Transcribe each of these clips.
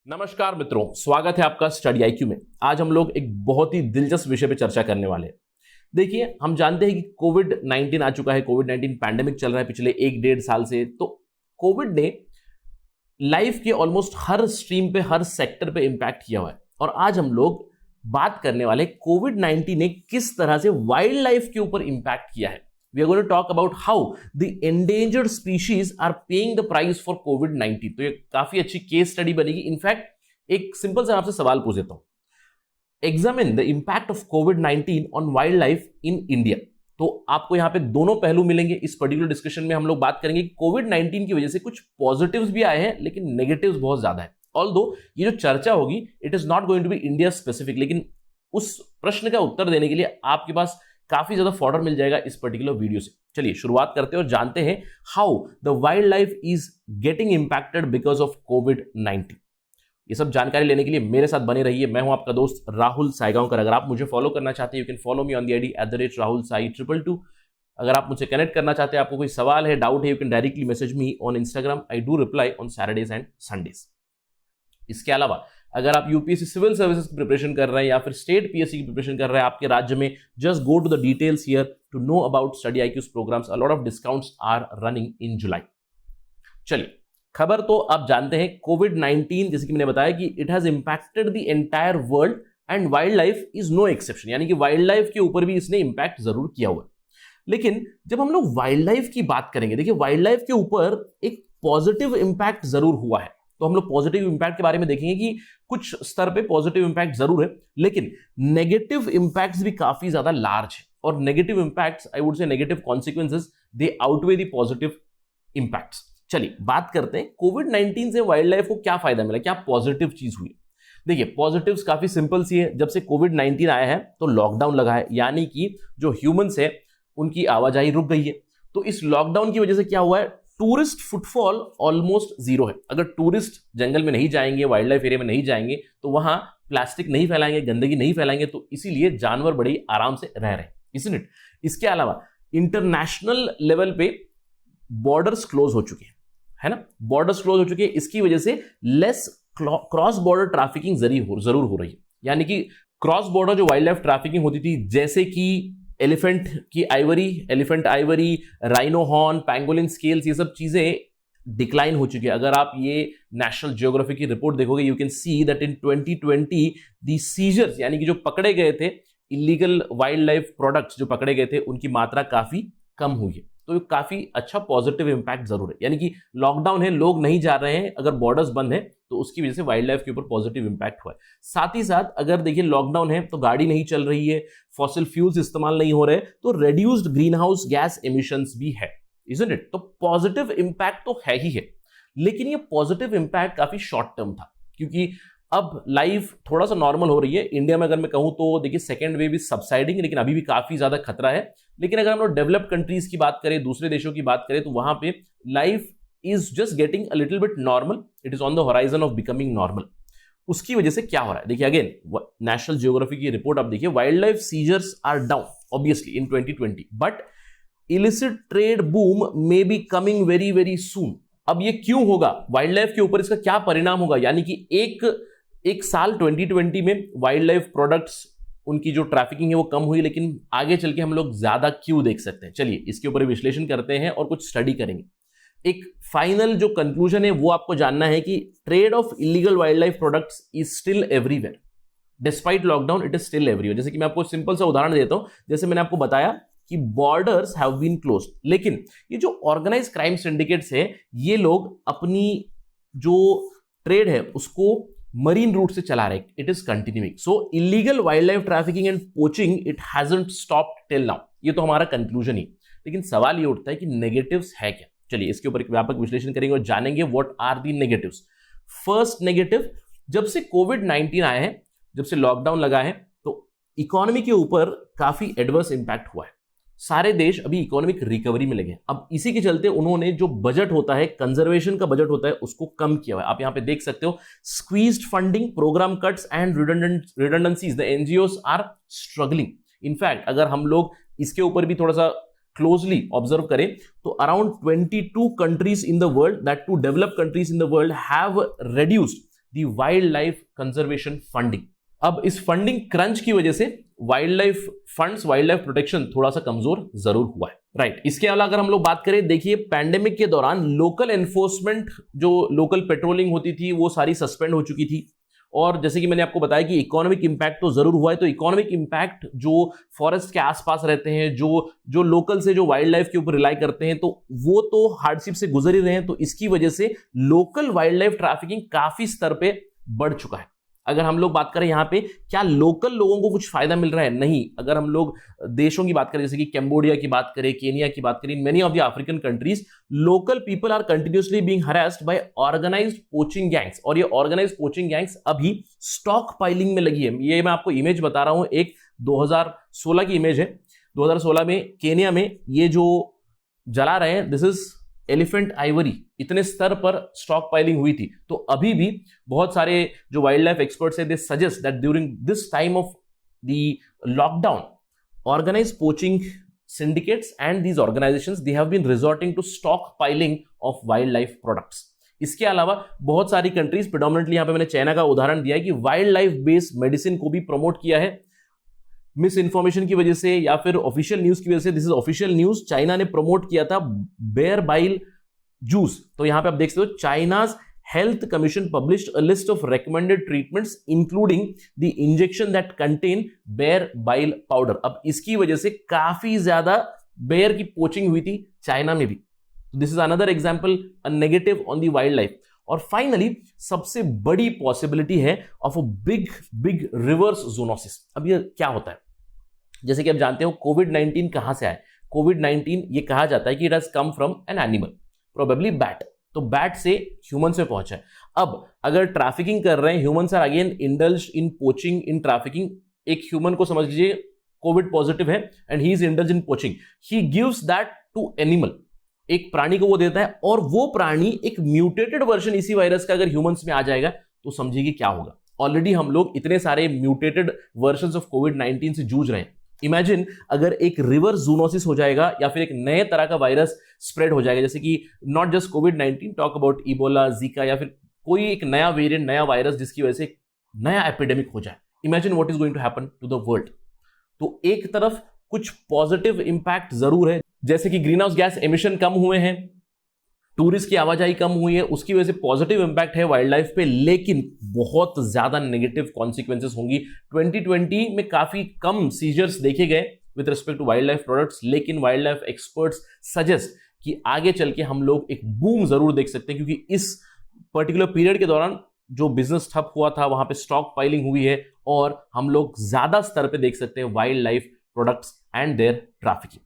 नमस्कार मित्रों, स्वागत है आपका स्टडी आईक्यू में। आज हम लोग एक बहुत ही दिलचस्प विषय पे चर्चा करने वाले हैं। देखिए, हम जानते हैं कि कोविड 19 आ चुका है। कोविड 19 पैंडेमिक चल रहा है पिछले 1-1.5 साल से। तो कोविड ने लाइफ के ऑलमोस्ट हर स्ट्रीम पे, हर सेक्टर पे इंपैक्ट किया हुआ है। और आज हम लोग बात करने वाले कोविड 19 ने किस तरह से वाइल्ड लाइफ के ऊपर इंपैक्ट किया है। We are going to talk about how the endangered species are paying the price for COVID-19। तो ये काफी अच्छी केस स्टडी बनेगी। इनफैक्ट एक सिंपल सा आपसे सवाल पूछ देता हूं, examine the impact of COVID-19 on wild life in India. तो आपको यहां पे दोनों पहलू मिलेंगे। इस पर्टिकुलर डिस्कशन में हम लोग बात करेंगे कि COVID-19 की वजह से कुछ पॉजिटिव्स भी आए हैं, लेकिन नेगेटिव्स बहुत ज्यादा है। ऑल्दो ये जो चर्चा होगी it is not going to be India specific, लेकिन उस प्रश्न का उत्तर देने के लिए आपके पास काफी ज्यादा फॉर्डर मिल जाएगा इस पर्टिकुलर वीडियो से। चलिए शुरुआत करते हैं और जानते हैं how the wild life is getting impacted because of कोविड-19। ये सब जानकारी लेने के लिए मेरे साथ बने रहिए। मैं हूं आपका दोस्त राहुल साईगांवकर। अगर आप मुझे फॉलो करना चाहते हैं, you can follow me on the ID @RahulSai222। अगर आप मुझसे कनेक्ट करना चाहते हैं, आपको कोई सवाल है, डाउट है, you can directly message me on Instagram. I do reply on Saturdays and Sundays. इसके अलावा अगर आप यूपीएससी सिविल सर्विसेज की प्रिपरेशन कर रहे हैं या फिर स्टेट पीएससी की प्रिपरेशन कर रहे हैं आपके राज्य में, just go to the details here to know about study IQ's programs. A lot of discounts are running in July. चलिए, खबर तो आप जानते हैं, कोविड-19 जैसे कि मैंने बताया कि it has impacted the entire world and wild life is no exception. यानी कि वाइल्ड लाइफ के ऊपर भी इसने इंपैक्ट जरूर किया हुआ है। लेकिन जब हम लोग वाइल्ड लाइफ की बात करेंगे, देखिए वाइल्ड लाइफ के ऊपर एक पॉजिटिव इंपैक्ट जरूर हुआ है। तो हम लोग पॉजिटिव इंपैक्ट के बारे में देखेंगे कि कुछ स्तर पे पॉजिटिव इंपैक्ट जरूर है, लेकिन नेगेटिव इंपैक्ट्स भी काफी ज्यादा लार्ज है। और negative impacts, I would say negative consequences, they outweigh the positive impacts. चलिए बात करते हैं कोविड-19 से वाइल्ड लाइफ को क्या फायदा मिला, क्या पॉजिटिव चीज हुई। देखिए पॉजिटिव्स काफी सिंपल सी है। जब से कोविड-19 आया है तो लॉकडाउन लगा है, यानी कि जो ह्यूमंस है उनकी आवाजाही रुक गई है। तो इस लॉकडाउन की वजह से क्या हुआ है, टूरिस्ट फुटफॉल ऑलमोस्ट जीरो है। अगर टूरिस्ट जंगल में नहीं जाएंगे, वाइल्ड लाइफ एरिया में नहीं जाएंगे, तो वहां प्लास्टिक नहीं फैलाएंगे, गंदगी नहीं फैलाएंगे, तो इसीलिए जानवर बड़े आराम से रह रहे हैं, इसलिए। इसके अलावा इंटरनेशनल लेवल पे बॉर्डर्स क्लोज हो चुके हैं, है ना, बॉर्डर्स क्लोज हो चुके हैं। इसकी वजह से लेस क्रॉस बॉर्डर ट्रैफिकिंग जरूर हो रही है। यानी कि क्रॉस बॉर्डर जो वाइल्ड लाइफ ट्रैफिकिंग होती थी, जैसे कि एलिफेंट की Ivory, elephant Ivory, rhino horn, pangolin scales, ये सब चीजें डिक्लाइन हो चुकी है। अगर आप ये नेशनल जियोग्राफी की रिपोर्ट देखोगे, you can see that in 2020 the seizures, यानी कि जो पकड़े गए थे इलीगल वाइल्ड लाइफ प्रोडक्ट्स जो पकड़े गए थे, उनकी मात्रा काफी कम हुई है। तो काफी अच्छा पॉजिटिव इंपैक्ट जरूर है। यानी कि लॉकडाउन है, लोग नहीं जा रहे हैं, अगर बॉर्डर्स बंद है तो उसकी वजह से वाइल्ड लाइफ के ऊपर पॉजिटिव इंपैक्ट हुआ है। साथ ही साथ अगर देखिए लॉकडाउन है तो गाड़ी नहीं चल रही है, फॉसिल फ्यूल्स इस्तेमाल नहीं हो रहे, तो reduced green house gas emissions भी है, इजंट इट। तो पॉजिटिव इंपैक्ट तो है ही है, लेकिन ये पॉजिटिव इंपैक्ट काफी शॉर्ट टर्म था, क्योंकि अब लाइफ थोड़ा सा नॉर्मल हो रही है। इंडिया में अगर मैं कहूं तो देखिए सेकेंड वेव इज सबसाइडिंग, लेकिन अभी भी काफी ज्यादा खतरा है। लेकिन अगर हम लोग डेवलप्ड कंट्रीज की बात करें, दूसरे देशों की बात करें, तो वहां पे life is just getting a little bit normal, it is on the horizon of becoming normal. उसकी वजह से क्या हो रहा है, देखिए अगेन नेशनल जियोग्राफी की रिपोर्ट आप देखिए, wild life seizures are down obviously in 2020, but illicit trade boom may be coming very very soon. अब ये क्यों होगा, वाइल्ड लाइफ के ऊपर इसका क्या परिणाम होगा। यानी कि एक साल 2020 में वाइल्ड लाइफ प्रोडक्ट्स, उनकी जो ट्रैफिकिंग है वो कम हुई, लेकिन आगे चल के हम लोग ज्यादा क्यों देख सकते हैं। चलिए इसके ऊपर विश्लेषण करते हैं और कुछ स्टडी करेंगे। एक फाइनल जो कंक्लूजन है वो आपको जानना है कि trade off illegal wild life products is still everywhere, despite lockdown it is still everywhere. जैसे कि मैं आपको सिंपल सा उदाहरण देता हूं, जैसे मैंने आपको बताया कि बॉर्डर्स हैव बीन क्लोज्ड, लेकिन ये जो ऑर्गेनाइज क्राइम सिंडिकेट्स है, ये लोग अपनी जो ट्रेड है उसको मरीन रूट से चला रहे, it is continuing. So illegal wild life trafficking and poaching it hasn't stopped till now. ये तो हमारा कंक्लूजन ही, लेकिन सवाल ये उठता है कि नेगेटिव्स है क्या। चलिए इसके ऊपर एक व्यापक विश्लेषण करेंगे और जानेंगे what are the negatives. First negative, जब से कोविड-19 आया है, जब से लॉकडाउन लगा है, तो इकोनॉमी के ऊपर काफी एडवर्स इंपैक्ट हुआ है। सारे देश अभी इकोनॉमिक रिकवरी में लगे। अब इसी के चलते उन्होंने जो बजट होता है, कंजर्वेशन का बजट होता है, उसको कम किया हुआ है। आप यहां पे देख सकते हो, squeezed funding, program cuts and redundancies, the NGOs are struggling. In fact अगर हम लोग इसके ऊपर भी थोड़ा सा क्लोजली ऑब्जर्व करें तो around 22 countries in the world, that too developed countries in the world, have reduced the wild life conservation funding. अब इस फंडिंग क्रंच की वजह से wild life funds, wild life protection थोड़ा सा कमजोर जरूर हुआ है, राइट। इसके अलावा अगर हम लोग बात करें, देखिए पैंडेमिक के दौरान लोकल एनफोर्समेंट, जो लोकल पेट्रोलिंग होती थी वो सारी सस्पेंड हो चुकी थी। और जैसे कि मैंने आपको बताया कि इकोनॉमिक इंपैक्ट तो जरूर हुआ है, तो इकोनॉमिक इंपैक्ट जो फॉरेस्ट के आसपास रहते हैं, जो लोकल से जो वाइल्ड लाइफ के ऊपर रिलाई करते हैं, तो वो तो हार्डशिप से गुजर ही रहे हैं। तो इसकी वजह से लोकल वाइल्ड लाइफ ट्रैफिकिंग काफी स्तर पे बढ़ चुका है। अगर हम लोग बात करें यहाँ पे क्या लोकल लोगों को कुछ फायदा मिल रहा है, नहीं। अगर हम लोग देशों की बात करें, जैसे कि कैम्बोडिया की बात करें, केनिया की बात करें, many of the African countries, local people are continuously being harassed by organised poaching gangs. और ये ऑर्गेनाइज्ड पोचिंग गैंग्स अभी स्टॉक पाइलिंग में लगी है। ये मैं आपको इमेज बता रहा हूं, एक 2016 की इमेज है। 2016 में केनिया में ये जो जला रहे हैं, दिस इज एलिफेंट आइवरी, इतने स्तर पर स्टॉक पाइलिंग हुई थी। तो अभी भी बहुत सारे जो वाइल्ड लाइफ एक्सपर्ट्स हैं, they suggest that during this time of the lockdown, organised poaching syndicates and these organizations, they have been resorting to stockpiling of wildlife products. इसके अलावा बहुत सारी कंट्रीज, प्रेडोमिनेंटली यहां पे मैंने चाइना का उदाहरण दिया है, कि वाइल्ड लाइफ बेस्ड मेडिसिन को भी प्रमोट किया है। मिस इन्फॉर्मेशन की वजह से या फिर ऑफिशियल न्यूज की वजह से, this is official news, China ने प्रमोट किया था बेयर बाइल जूस। तो यहां पे आप देख सकते हो, China's health commission published a list of recommended treatments including the injection that contain bear bile powder. अब इसकी वजह से काफी ज्यादा बेयर की पोचिंग हुई थी चाइना में भी। This is another example, a negative on the wild life. और फाइनली सबसे बड़ी पॉसिबिलिटी है of a big reverse zoonosis. अब ये क्या होता है, जैसे कि आप जानते हो कोविड-19 कहां से आया। कोविड-19 ये कहा जाता है कि it has come from an animal, probably bat. तो बैट से ह्यूमन से पहुंचा है। अब अगर ट्रैफिकिंग कर रहे हैं, humans are again indulge in poaching, in trafficking. एक ह्यूमन को समझ लीजिए कोविड पॉजिटिव है and he is indulge in poaching, he gives that to animal, एक प्राणी को वो देता है, और वो प्राणी एक म्यूटेटेड वर्जन इसी वायरस का अगर ह्यूमंस में आ जाएगा तो समझिए कि क्या होगा। ऑलरेडी हम लोग इतने सारे म्यूटेटेड वर्जन्स ऑफ कोविड-19 से जूझ रहे हैं। इमेजिन अगर एक रिवर्स ज़ूनोसिस हो जाएगा या फिर एक नए तरह का वायरस स्प्रेड हो जाएगा, जैसे कि not just covid, talk about Ebola, Zika, या फिर कोई एक नया वेरिएंट, नया वायरस जिसकी वजह से नया एपिडेमिक हो जाए। Imagine what is going to happen to the world. तो एक तरफ कुछ पॉजिटिव इंपैक्ट जरूर है, जैसे कि ग्रीन हाउस गैस एमिशन कम हुए हैं, टूरिस्ट की आवाजाही कम हुई है, उसकी वजह से पॉजिटिव इंपैक्ट है वाइल्ड लाइफ पे, लेकिन बहुत ज्यादा नेगेटिव कॉन्सिक्वेंसेस होंगी। 2020 में काफी कम सीजर्स देखे गए with respect to wild life products, लेकिन वाइल्ड लाइफ एक्सपर्ट्स सजेस्ट कि आगे चल के हम लोग एक बूम जरूर देख सकते हैं, क्योंकि इस पर्टिकुलर पीरियड के दौरान जो बिजनेस ठप हुआ था वहां पे स्टॉक पाइलिंग हुई है, और हम लोग ज्यादा स्तर पे देख सकते हैं wild life products and their trafficking.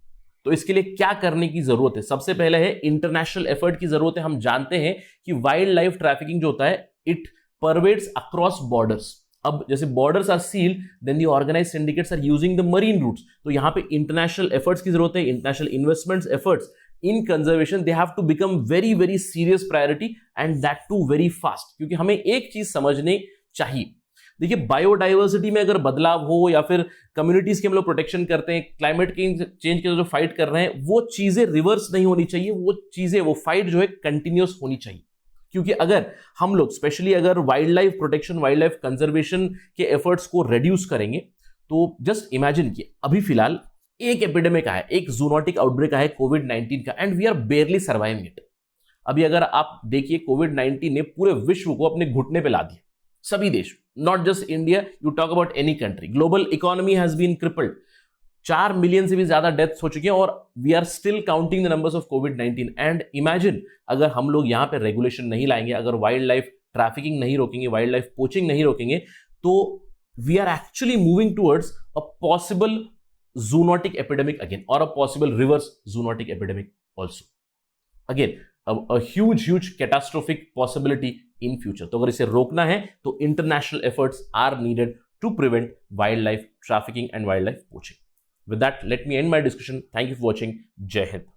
तो इसके लिए क्या करने की जरूरत है? सबसे पहले है इंटरनेशनल एफर्ट की जरूरत है। हम जानते हैं कि वाइल्ड लाइफ ट्रैफिकिंग जो होता है, इट परवेड्स अक्रॉस बॉर्डर्स। अब जैसे borders are sealed, then the organised syndicates are using the marine routes. तो यहां पे इंटरनेशनल एफर्ट्स की जरूरत है, international investments efforts in conservation, they have to become very very serious priority, and that too very fast. क्योंकि हमें एक चीज समझनी चाहिए, देखिए बायोडाइवर्सिटी में अगर बदलाव हो या फिर कम्युनिटीज के हम लोग प्रोटेक्शन करते हैं, क्लाइमेट चेंज के जो फाइट कर रहे हैं, वो चीजें रिवर्स नहीं होनी चाहिए। वो चीजें, वो फाइट जो है कंटिन्यूअस होनी चाहिए। क्योंकि अगर हम लोग स्पेशली अगर wild life protection, wild life conservation के एफर्ट्स को रिड्यूस करेंगे, तो जस्ट इमेजिन कि अभी फिलहाल एक एपिडेमिक आया, एक जूनोटिक आउटब्रेक आया कोविड-19 का, and we are barely surviving it. अभी अगर आप देखिए कोविड-19 ने पूरे विश्व को अपने घुटने पे ला दिया, सभी देश, not just India, you talk about any country. Global economy has been crippled, 4 million से भी ज्यादा डेथ्स हो चुकी हैं, और we are still counting the numbers of कोविड-19। एंड इमेजिन अगर हम लोग यहां पे रेगुलेशन नहीं लाएंगे, अगर वाइल्ड लाइफ ट्रैफिकिंग नहीं रोकेंगे, वाइल्ड लाइफ पोचिंग नहीं रोकेंगे, तो we are actually moving towards a possible zoonotic epidemic again, or a possible reverse zoonotic epidemic also. Again, a huge catastrophic possibility in future. तो अगर इसे रोकना है तो international efforts are needed to prevent wildlife trafficking and wildlife poaching. With that, let me end my discussion. Thank you for watching. Jai Hind.